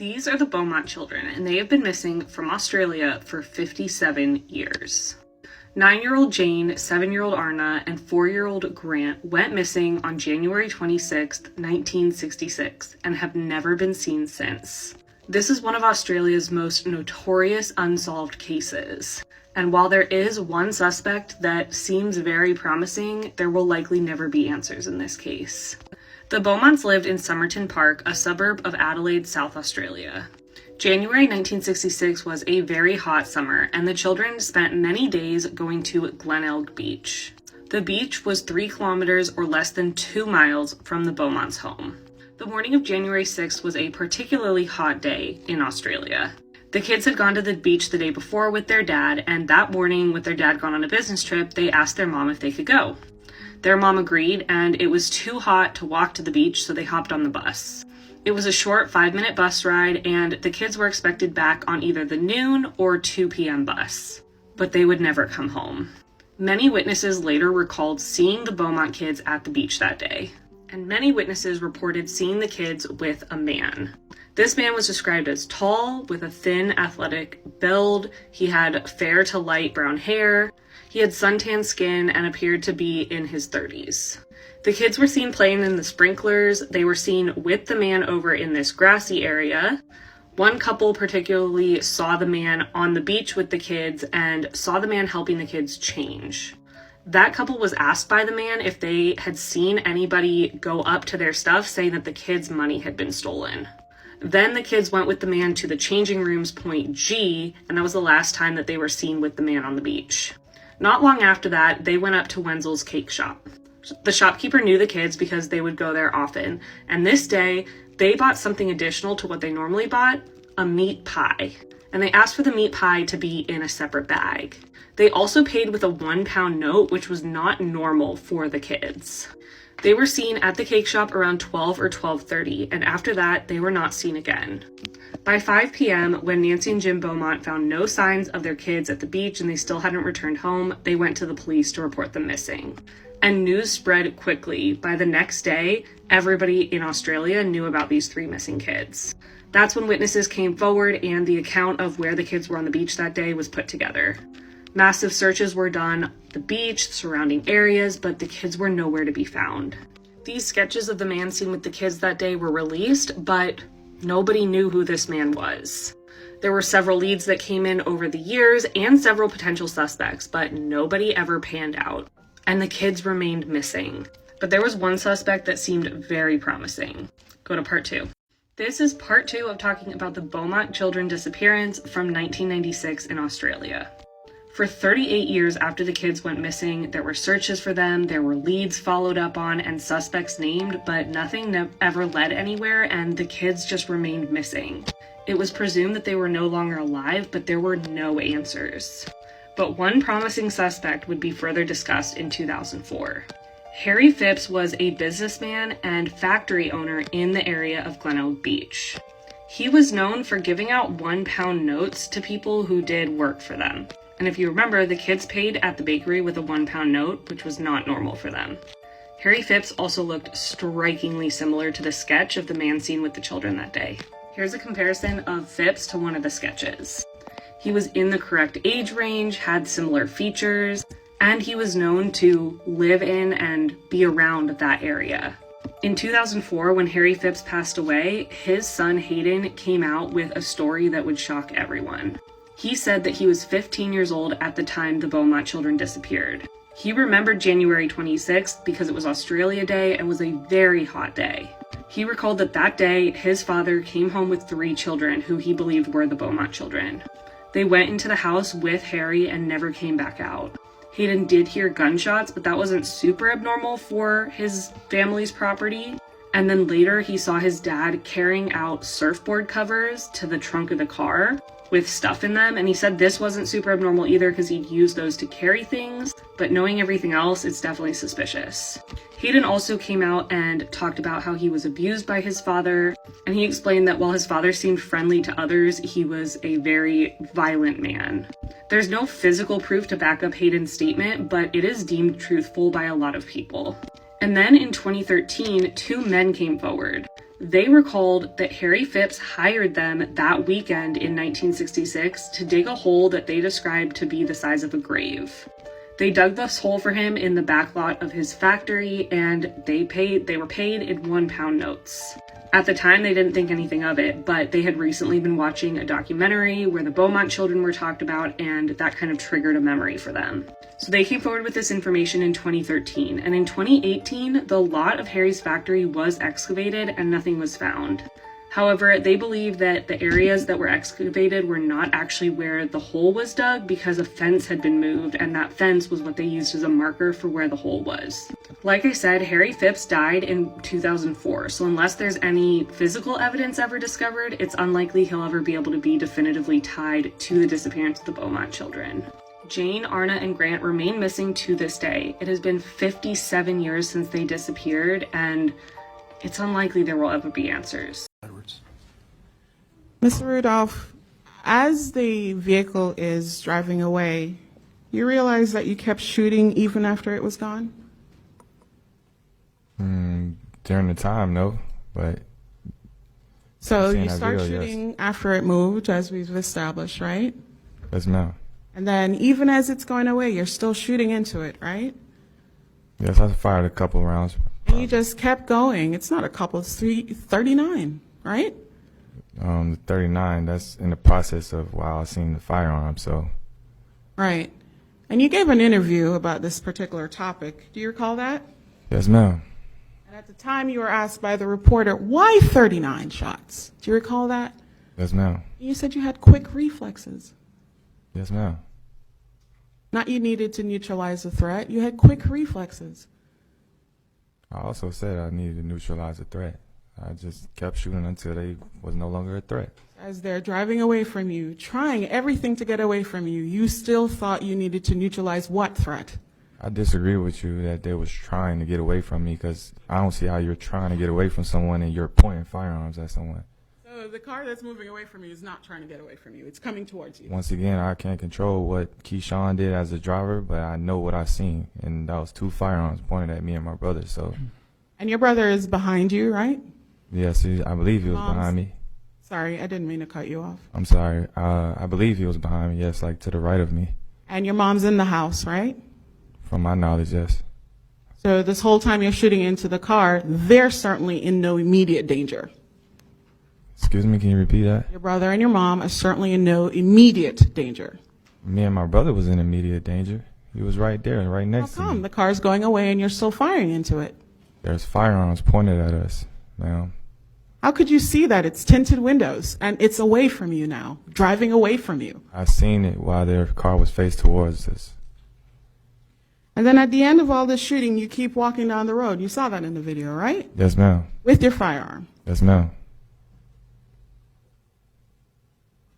These are the Beaumont children, and they have been missing from Australia for 57 years. 9-year-old Jane, 7-year-old Arna, and 4-year-old Grant went missing on January 26, 1966, and have never been seen since. This is one of Australia's most notorious unsolved cases. And while there is one suspect that seems very promising, there will likely never be answers in this case. The Beaumonts lived in Somerton Park, a suburb of Adelaide, South Australia. January 1966 was a very hot summer, and the children spent many days going to Glenelg Beach. The beach was 3 kilometers or less than 2 miles from the Beaumonts' home. The morning of January 6th was a particularly hot day in Australia. The kids had gone to the beach the day before with their dad, and that morning, with their dad gone on a business trip, they asked their mom if they could go. Their mom agreed, and it was too hot to walk to the beach, so they hopped on the bus. It was a short 5-minute bus ride, and the kids were expected back on either the noon or 2 p.m. bus. But they would never come home. Many witnesses later recalled seeing the Beaumont kids at the beach that day. And many witnesses reported seeing the kids with a man. This man was described as tall, with a thin, athletic build. He had fair to light brown hair. He had suntan skin and appeared to be in his 30s. The kids were seen playing in the sprinklers. They were seen with the man over in this grassy area. One couple particularly saw the man on the beach with the kids and saw the man helping the kids change. That couple was asked by the man if they had seen anybody go up to their stuff saying that the kids' money had been stolen. Then the kids went with the man to the changing rooms point G, and that was the last time that they were seen with the man on the beach. Not long after that, they went up to Wenzel's cake shop. The shopkeeper knew the kids because they would go there often, and this day, they bought something additional to what they normally bought, a meat pie. And they asked for the meat pie to be in a separate bag. They also paid with a £1 note, which was not normal for the kids. They were seen at the cake shop around 12 or 12:30, and after that, they were not seen again. By 5 p.m., when Nancy and Jim Beaumont found no signs of their kids at the beach and they still hadn't returned home, they went to the police to report them missing. And news spread quickly. By the next day, everybody in Australia knew about these 3 missing kids. That's when witnesses came forward and the account of where the kids were on the beach that day was put together. Massive searches were done the beach, surrounding areas, but the kids were nowhere to be found. These sketches of the man seen with the kids that day were released, but nobody knew who this man was. There were several leads that came in over the years and several potential suspects, but nobody ever panned out. And the kids remained missing. But there was one suspect that seemed very promising. Go to part 2. This is part 2 of talking about the Beaumont children disappearance from 1996 in Australia. For 38 years after the kids went missing, there were searches for them, there were leads followed up on, and suspects named, but nothing ever led anywhere, and the kids just remained missing. It was presumed that they were no longer alive, but there were no answers. But one promising suspect would be further discussed in 2004. Harry Phipps was a businessman and factory owner in the area of Glenelg Beach. He was known for giving out £1 notes to people who did work for them. And if you remember, the kids paid at the bakery with a £1 note, which was not normal for them. Harry Phipps also looked strikingly similar to the sketch of the man seen with the children that day. Here's a comparison of Phipps to one of the sketches. He was in the correct age range, had similar features, and he was known to live in and be around that area. In 2004, when Harry Phipps passed away, his son Hayden came out with a story that would shock everyone. He said that he was 15 years old at the time the Beaumont children disappeared. He remembered January 26th because it was Australia Day and was a very hot day. He recalled that that day, his father came home with 3 children who he believed were the Beaumont children. They went into the house with Harry and never came back out. Hayden did hear gunshots, but that wasn't super abnormal for his family's property. And then later he saw his dad carrying out surfboard covers to the trunk of the car with stuff in them, and he said this wasn't super abnormal either because he'd use those to carry things, but knowing everything else, it's definitely suspicious. Hayden also came out and talked about how he was abused by his father, and he explained that while his father seemed friendly to others, he was a very violent man. There's no physical proof to back up Hayden's statement, but it is deemed truthful by a lot of people. And then in 2013, 2 men came forward. They recalled that Harry Phipps hired them that weekend in 1966 to dig a hole that they described to be the size of a grave. They dug this hole for him in the back lot of his factory, and they were paid in £1 notes. At the time, they didn't think anything of it, but they had recently been watching a documentary where the Beaumont children were talked about, and that kind of triggered a memory for them. So they came forward with this information in 2013, and in 2018, the lot of Harry's factory was excavated and nothing was found. However, they believe that the areas that were excavated were not actually where the hole was dug because a fence had been moved, and that fence was what they used as a marker for where the hole was. Like I said, Harry Phipps died in 2004, so unless there's any physical evidence ever discovered, it's unlikely he'll ever be able to be definitively tied to the disappearance of the Beaumont children. Jane, Arna, and Grant remain missing to this day. It has been 57 years since they disappeared, and it's unlikely there will ever be answers. Mr. Rudolph, as the vehicle is driving away, you realize that you kept shooting even after it was gone? During the time, no, but... So you start shooting yes. After it moved, as we've established, right? Yes, ma'am. And then even as it's going away, you're still shooting into it, right? Yes, I fired a couple rounds. And you just kept going. It's not a couple, it's 39, right? The 39, that's in the process of while I seen the firearm, so. Right. And you gave an interview about this particular topic. Do you recall that? Yes, ma'am. And at the time you were asked by the reporter, why 39 shots? Do you recall that? Yes, ma'am. You said you had quick reflexes. Yes, ma'am. Not you needed to neutralize the threat. You had quick reflexes. I also said I needed to neutralize the threat. I just kept shooting until they was no longer a threat. As they're driving away from you, trying everything to get away from you, you still thought you needed to neutralize what threat? I disagree with you that they was trying to get away from me because I don't see how you're trying to get away from someone and you're pointing firearms at someone. So the car that's moving away from you is not trying to get away from you. It's coming towards you. Once again, I can't control what Keyshawn did as a driver, but I know what I seen, and that was 2 firearms pointed at me and my brother. So. And your brother is behind you, right? Yes, I believe he was behind me. Sorry, I didn't mean to cut you off. I'm sorry. I believe he was behind me, yes, like to the right of me. And your mom's in the house, right? From my knowledge, yes. So this whole time you're shooting into the car, they're certainly in no immediate danger. Excuse me, can you repeat that? Your brother and your mom are certainly in no immediate danger. Me and my brother was in immediate danger. He was right there, right next to me. The car's going away and you're still firing into it. There's firearms pointed at us, ma'am. How could you see that? It's tinted windows, and it's away from you now, driving away from you. I seen it while their car was faced towards us. And then at the end of all this shooting, you keep walking down the road. You saw that in the video, right? Yes, ma'am. With your firearm. Yes, ma'am.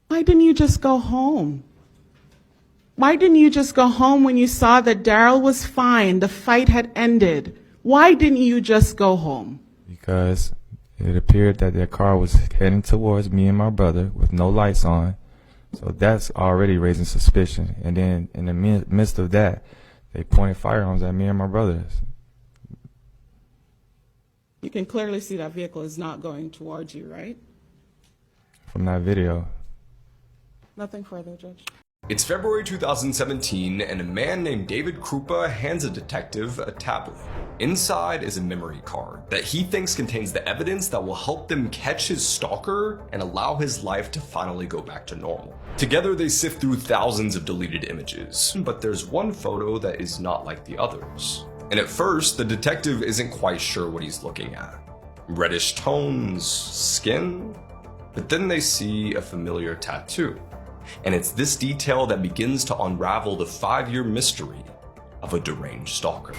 Why didn't you just go home? Why didn't you just go home when you saw that Daryl was fine, the fight had ended? Why didn't you just go home? Because it appeared that their car was heading towards me and my brother with no lights on. So that's already raising suspicion. And then in the midst of that, they pointed firearms at me and my brother. You can clearly see that vehicle is not going towards you, right? From that video. Nothing further, Judge. It's February 2017, and a man named David Krupa hands a detective a tablet. Inside is a memory card that he thinks contains the evidence that will help them catch his stalker and allow his life to finally go back to normal. Together, they sift through thousands of deleted images, but there's one photo that is not like the others. And at first, the detective isn't quite sure what he's looking at. Reddish tones, skin, but then they see a familiar tattoo. And it's this detail that begins to unravel the 5-year mystery of a deranged stalker.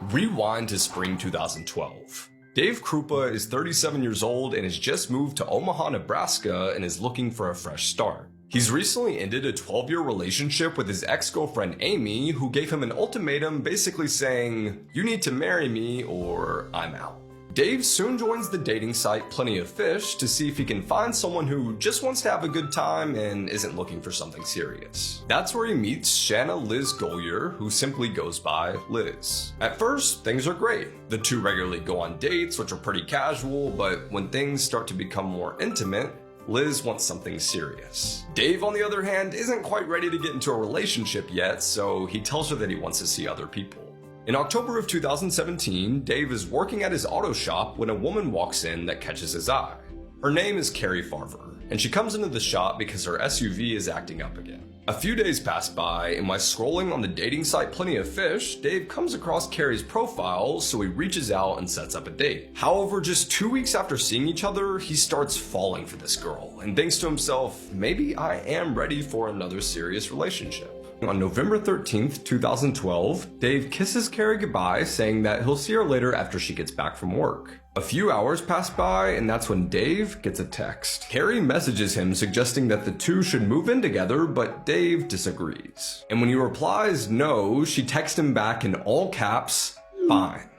Rewind to spring 2012. Dave Krupa is 37 years old and has just moved to Omaha, Nebraska and is looking for a fresh start. He's recently ended a 12-year relationship with his ex-girlfriend Amy, who gave him an ultimatum basically saying, "You need to marry me or I'm out." Dave soon joins the dating site Plenty of Fish to see if he can find someone who just wants to have a good time and isn't looking for something serious. That's where he meets Shanna Liz Golyer, who simply goes by Liz. At first, things are great. The two regularly go on dates, which are pretty casual, but when things start to become more intimate, Liz wants something serious. Dave, on the other hand, isn't quite ready to get into a relationship yet, so he tells her that he wants to see other people. In October of 2017, Dave is working at his auto shop when a woman walks in that catches his eye. Her name is Carrie Farver, and she comes into the shop because her SUV is acting up again. A few days pass by, and while scrolling on the dating site Plenty of Fish, Dave comes across Carrie's profile, so he reaches out and sets up a date. However, just 2 weeks after seeing each other, he starts falling for this girl, and thinks to himself, maybe I am ready for another serious relationship. On November 13th, 2012, Dave kisses Carrie goodbye, saying that he'll see her later after she gets back from work. A few hours pass by, and that's when Dave gets a text. Carrie messages him suggesting that the two should move in together, but Dave disagrees. And when he replies no, she texts him back in all caps, "Fine.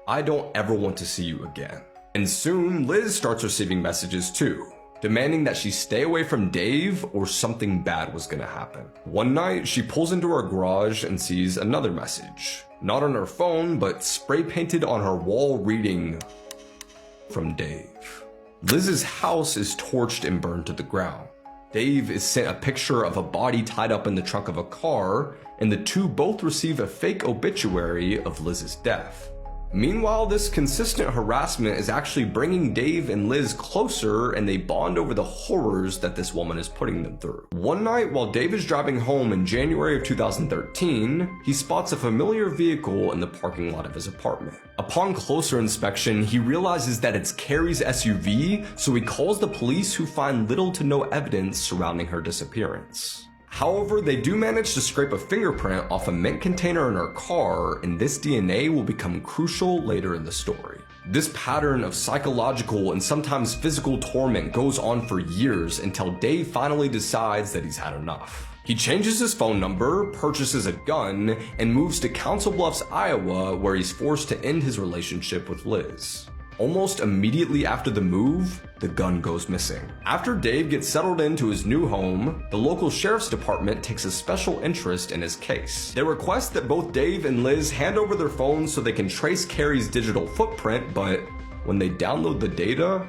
I don't ever want to see you again." And soon, Liz starts receiving messages too, demanding that she stay away from Dave or something bad was gonna happen. One night, she pulls into her garage and sees another message. Not on her phone, but spray painted on her wall reading, "From Dave." Liz's house is torched and burned to the ground. Dave is sent a picture of a body tied up in the trunk of a car, and the two both receive a fake obituary of Liz's death. Meanwhile, this consistent harassment is actually bringing Dave and Liz closer, and they bond over the horrors that this woman is putting them through. One night, while Dave is driving home in January of 2013, he spots a familiar vehicle in the parking lot of his apartment. Upon closer inspection, he realizes that it's Carrie's SUV, so he calls the police, who find little to no evidence surrounding her disappearance. However, they do manage to scrape a fingerprint off a mint container in her car, and this DNA will become crucial later in the story. This pattern of psychological and sometimes physical torment goes on for years until Dave finally decides that he's had enough. He changes his phone number, purchases a gun, and moves to Council Bluffs, Iowa, where he's forced to end his relationship with Liz. Almost immediately after the move, the gun goes missing. After Dave gets settled into his new home, the local sheriff's department takes a special interest in his case. They request that both Dave and Liz hand over their phones so they can trace Carrie's digital footprint, but when they download the data,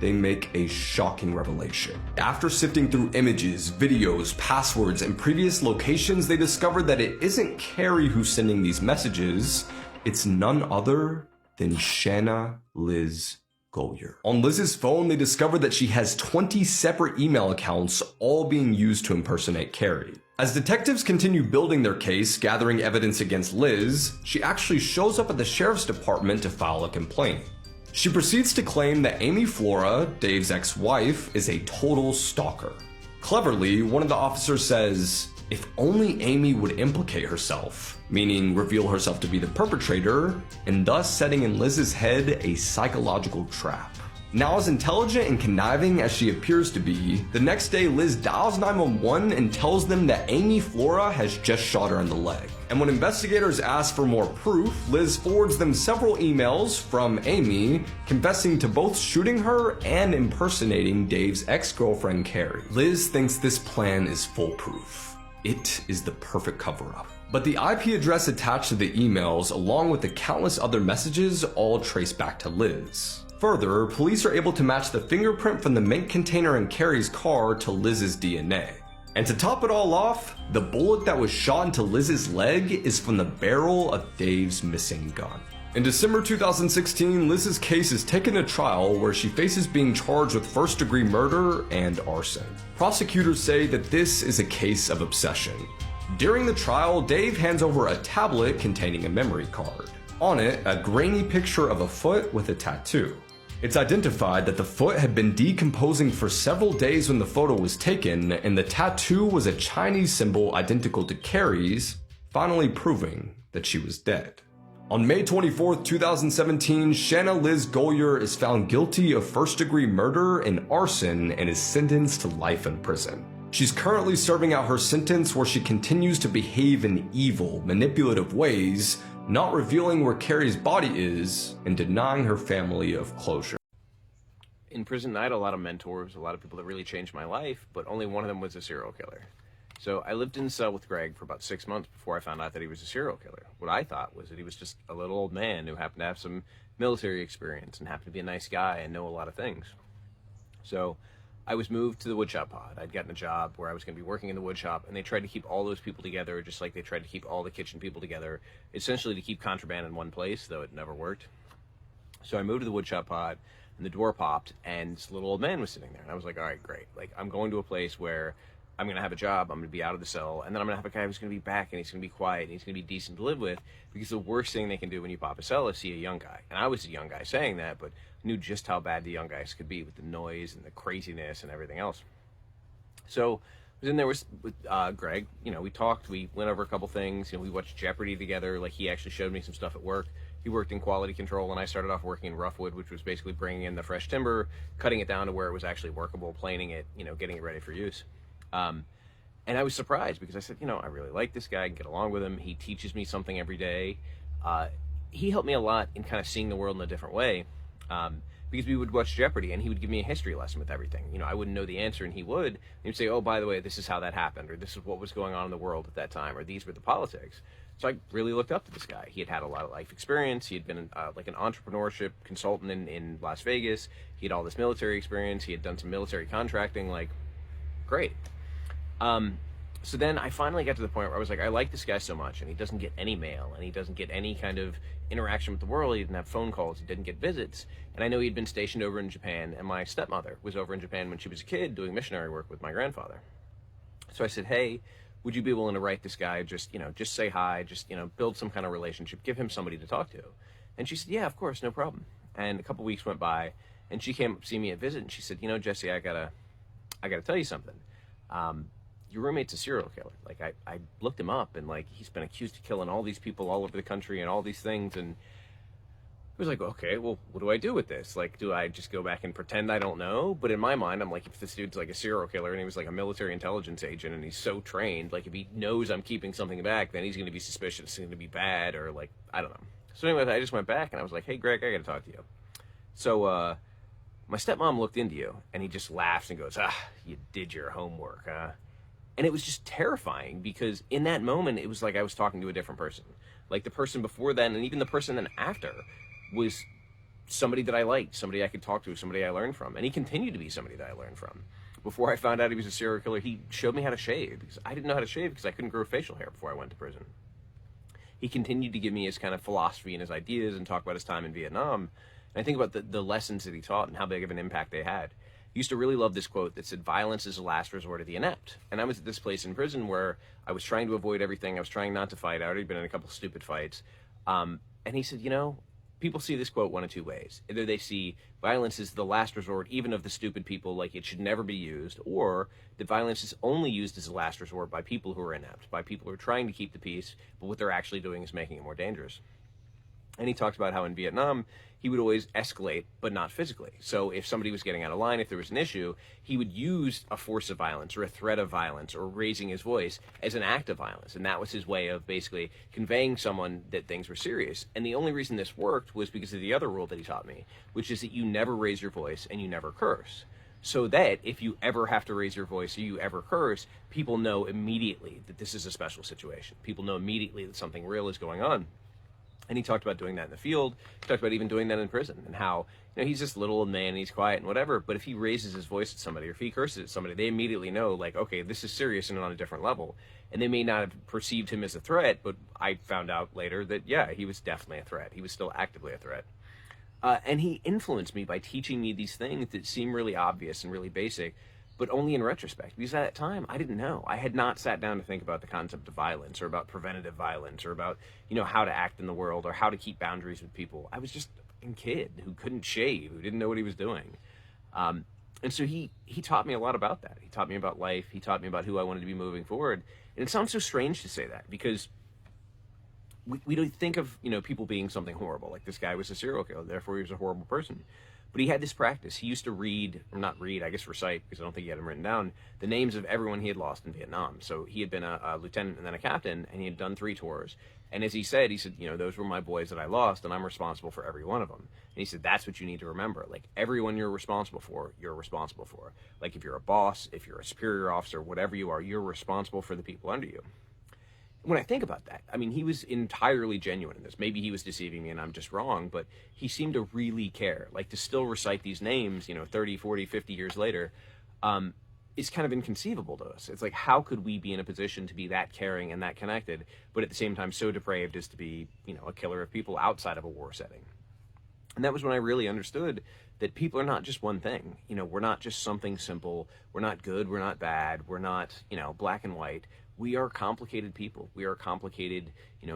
they make a shocking revelation. After sifting through images, videos, passwords, and previous locations, they discover that it isn't Carrie who's sending these messages, it's none other than Shanna Liz Golyer. On Liz's phone, they discover that she has 20 separate email accounts, all being used to impersonate Carrie. As detectives continue building their case, gathering evidence against Liz, she actually shows up at the sheriff's department to file a complaint. She proceeds to claim that Amy Flora, Dave's ex-wife, is a total stalker. Cleverly, one of the officers says, if only Amy would implicate herself, meaning reveal herself to be the perpetrator, and thus setting in Liz's head a psychological trap. Now, as intelligent and conniving as she appears to be, the next day Liz dials 911 and tells them that Amy Flora has just shot her in the leg. And when investigators ask for more proof, Liz forwards them several emails from Amy confessing to both shooting her and impersonating Dave's ex-girlfriend Carrie. Liz thinks this plan is foolproof. It is the perfect cover-up. But the IP address attached to the emails, along with the countless other messages, all trace back to Liz. Further, police are able to match the fingerprint from the mint container in Carrie's car to Liz's DNA. And to top it all off, the bullet that was shot into Liz's leg is from the barrel of Dave's missing gun. In December 2016, Liz's case is taken to trial where she faces being charged with first-degree murder and arson. Prosecutors say that this is a case of obsession. During the trial, Dave hands over a tablet containing a memory card. On it, a grainy picture of a foot with a tattoo. It's identified that the foot had been decomposing for several days when the photo was taken, and the tattoo was a Chinese symbol identical to Carrie's, finally proving that she was dead. On May 24th, 2017, Shanna Liz Golyer is found guilty of first-degree murder and arson and is sentenced to life in prison. She's currently serving out her sentence where she continues to behave in evil, manipulative ways, not revealing where Carrie's body is and denying her family of closure. In prison, I had a lot of mentors, a lot of people that really changed my life, but only one of them was a serial killer. So I lived in a cell with Greg for about 6 months before I found out that he was a serial killer. What I thought was that he was just a little old man who happened to have some military experience and happened to be a nice guy and know a lot of things. So I was moved to the woodshop pod. I'd gotten a job where I was going to be working in the woodshop, and they tried to keep all those people together just like they tried to keep all the kitchen people together, essentially to keep contraband in one place, though it never worked. So I moved to the woodshop pod, and the door popped, and this little old man was sitting there. And I was like, all right, great. Like, I'm going to a place where I'm going to have a job, I'm going to be out of the cell, and then I'm going to have a guy who's going to be back, and he's going to be quiet, and he's going to be decent to live with, because the worst thing they can do when you pop a cell is see a young guy. And I was a young guy saying that, but knew just how bad the young guys could be with the noise and the craziness and everything else. So I was in there with Greg. You know, we talked, we went over a couple things, you know, we watched Jeopardy together. Like, he actually showed me some stuff at work. He worked in quality control, and I started off working in roughwood, which was basically bringing in the fresh timber, cutting it down to where it was actually workable, planing it, you know, getting it ready for use. And I was surprised because I said, you know, I really like this guy, I can get along with him. He teaches me something every day. He helped me a lot in kind of seeing the world in a different way. Because we would watch Jeopardy, and he would give me a history lesson with everything. You know, I wouldn't know the answer, and he would. And he'd say, oh, by the way, this is how that happened, or this is what was going on in the world at that time, or these were the politics. So I really looked up to this guy. He had had a lot of life experience. He had been like an entrepreneurship consultant in Las Vegas. He had all this military experience. He had done some military contracting. Like, great. So then I finally got to the point where I was like, I like this guy so much, and he doesn't get any mail, and he doesn't get any kind of interaction with the world. He didn't have phone calls. He didn't get visits. And I know he'd been stationed over in Japan, and my stepmother was over in Japan when she was a kid doing missionary work with my grandfather. So I said, hey, would you be willing to write this guy, just, you know, just say hi, just, you know, build some kind of relationship, give him somebody to talk to. And she said, yeah, of course, no problem. And a couple weeks went by, and she came up to see me at visit, and she said, you know, Jesse, I gotta tell you something. Your roommate's a serial killer. Like, I looked him up, and like, he's been accused of killing all these people all over the country and all these things. And I was like, okay, well, what do I do with this? Like, do I just go back and pretend I don't know? But in my mind, I'm like, if this dude's like a serial killer and he was like a military intelligence agent and he's so trained, like, if he knows I'm keeping something back, then he's going to be suspicious. It's going to be bad, or like, I don't know. So anyway, I just went back and I was like, hey, Greg, I got to talk to you. So, my stepmom looked into you, and he just laughs and goes, you did your homework, huh? And it was just terrifying, because in that moment, it was like I was talking to a different person. Like, the person before then, and even the person then after, was somebody that I liked, somebody I could talk to, somebody I learned from. And he continued to be somebody that I learned from. Before I found out he was a serial killer, he showed me how to shave, because I didn't know how to shave because I couldn't grow facial hair before I went to prison. He continued to give me his kind of philosophy and his ideas and talk about his time in Vietnam. And I think about the lessons that he taught and how big of an impact they had. I used to really love this quote that said, violence is the last resort of the inept. And I was at this place in prison where I was trying to avoid everything. I was trying not to fight. I already been in a couple of stupid fights. And he said, you know, people see this quote one of two ways. Either they see violence is the last resort, even of the stupid people, like it should never be used, or that violence is only used as a last resort by people who are inept, by people who are trying to keep the peace, but what they're actually doing is making it more dangerous. And he talked about how in Vietnam, he would always escalate, but not physically. So if somebody was getting out of line, if there was an issue, he would use a force of violence or a threat of violence or raising his voice as an act of violence. And that was his way of basically conveying someone that things were serious. And the only reason this worked was because of the other rule that he taught me, which is that you never raise your voice and you never curse. So that if you ever have to raise your voice or you ever curse, people know immediately that this is a special situation. People know immediately that something real is going on. And he talked about doing that in the field. He talked about even doing that in prison, and how, you know, he's this little old man and he's quiet and whatever, but if he raises his voice at somebody or if he curses at somebody, they immediately know, like, okay, this is serious and on a different level. And they may not have perceived him as a threat, but I found out later that, yeah, he was definitely a threat. He was still actively a threat. And he influenced me by teaching me these things that seem really obvious and really basic, but only in retrospect, because at that time, I didn't know. I had not sat down to think about the concept of violence or about preventative violence or about, you know, how to act in the world or how to keep boundaries with people. I was just a kid who couldn't shave, who didn't know what he was doing. And so he taught me a lot about that. He taught me about life. He taught me about who I wanted to be moving forward. And it sounds so strange to say that, because we don't think of, you know, people being something horrible. Like, this guy was a serial killer, therefore he was a horrible person. But he had this practice. He used to read, or not read, I guess recite, because I don't think he had them written down, the names of everyone he had lost in Vietnam. So he had been a lieutenant and then a captain, and he had done 3 tours. And as he said, those were my boys that I lost, and I'm responsible for every one of them. And he said, that's what you need to remember. Like, everyone you're responsible for, you're responsible for. Like, if you're a boss, if you're a superior officer, whatever you are, you're responsible for the people under you. When I think about that, I mean, he was entirely genuine in this. Maybe he was deceiving me and I'm just wrong, but he seemed to really care. Like, to still recite these names, 30, 40, 50 years later, is kind of inconceivable to us. It's like, how could we be in a position to be that caring and that connected, but at the same time so depraved as to be, a killer of people outside of a war setting? And that was when I really understood that people are not just one thing. We're not just something simple. We're not good. We're not bad. We're not, black and white. We are complicated people. We are complicated,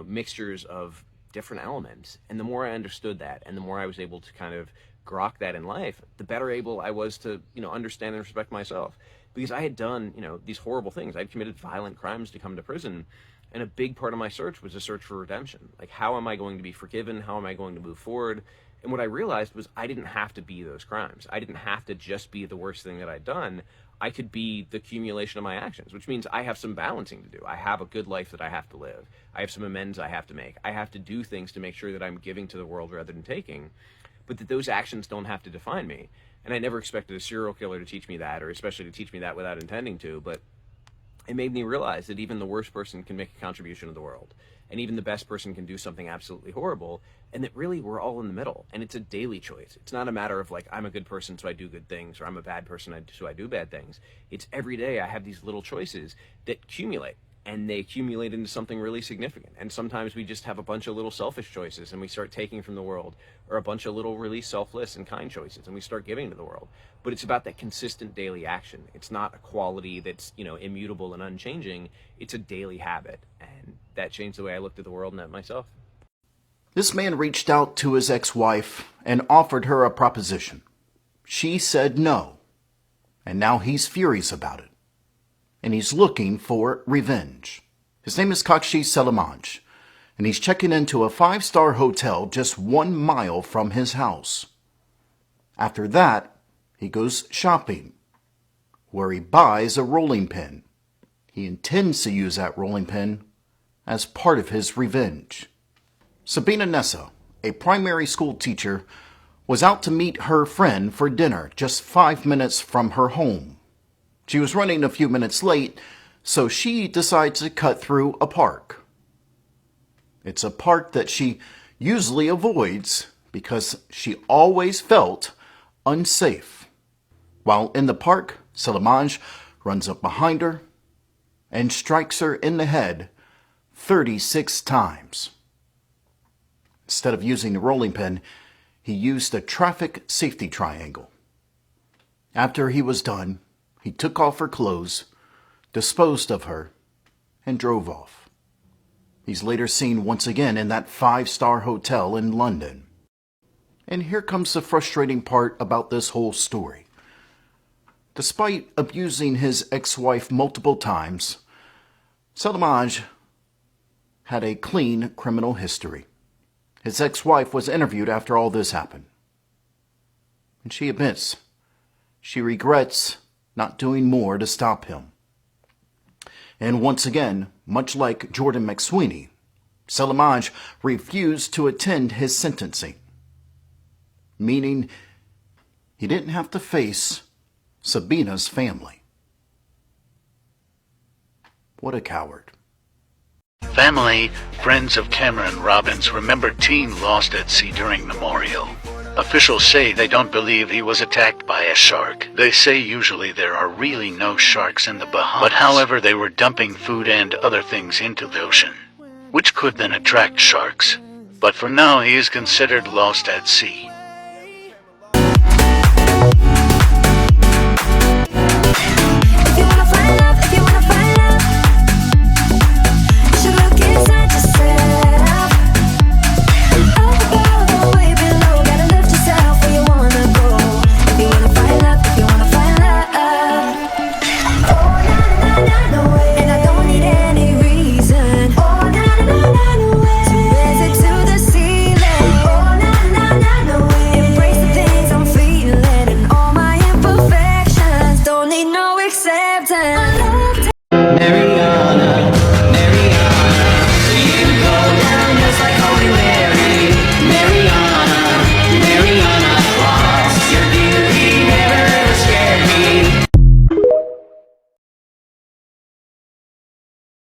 mixtures of different elements. And the more I understood that, and the more I was able to kind of grok that in life, the better able I was to, understand and respect myself. Because I had done, these horrible things. I'd committed violent crimes to come to prison. And a big part of my search was a search for redemption. Like, how am I going to be forgiven? How am I going to move forward? And what I realized was I didn't have to be those crimes. I didn't have to just be the worst thing that I'd done. I could be the accumulation of my actions, which means I have some balancing to do. I have a good life that I have to live. I have some amends I have to make. I have to do things to make sure that I'm giving to the world rather than taking, but that those actions don't have to define me. And I never expected a serial killer to teach me that, or especially to teach me that without intending to, but it made me realize that even the worst person can make a contribution to the world. And even the best person can do something absolutely horrible, and that really we're all in the middle. And it's a daily choice. It's not a matter of like, I'm a good person, so I do good things, or I'm a bad person, so I do bad things. It's every day I have these little choices that accumulate, and they accumulate into something really significant. And sometimes we just have a bunch of little selfish choices, and we start taking from the world, or a bunch of little really selfless and kind choices, and we start giving to the world. But it's about that consistent daily action. It's not a quality that's, immutable and unchanging. It's a daily habit, and that changed the way I looked at the world and at myself. This man reached out to his ex-wife and offered her a proposition. She said no, and now he's furious about it. And he's looking for revenge. His name is Kakshi Selimanj, and he's checking into a 5-star hotel just 1 mile from his house. After that, he goes shopping, where he buys a rolling pin. He intends to use that rolling pin as part of his revenge. Sabina Nessa, a primary school teacher, was out to meet her friend for dinner just 5 minutes from her home. She was running a few minutes late, so she decides to cut through a park. It's a park that she usually avoids because she always felt unsafe. While in the park, Selimanj runs up behind her and strikes her in the head 36 times. Instead of using the rolling pin, he used a traffic safety triangle. After he was done, he took off her clothes, disposed of her, and drove off. He's later seen once again in that 5-star hotel in London. And here comes the frustrating part about this whole story. Despite abusing his ex-wife multiple times, Selimanj had a clean criminal history. His ex-wife was interviewed after all this happened. And she admits she regrets not doing more to stop him. And once again, much like Jordan McSweeney, Selimanj refused to attend his sentencing, meaning he didn't have to face Sabina's family. What a coward. Family, friends of Cameron Robbins remember teen lost at sea during Memorial. Officials say they don't believe he was attacked by a shark. They say usually there are really no sharks in the Bahamas. But however, they were dumping food and other things into the ocean, which could then attract sharks. But for now, he is considered lost at sea.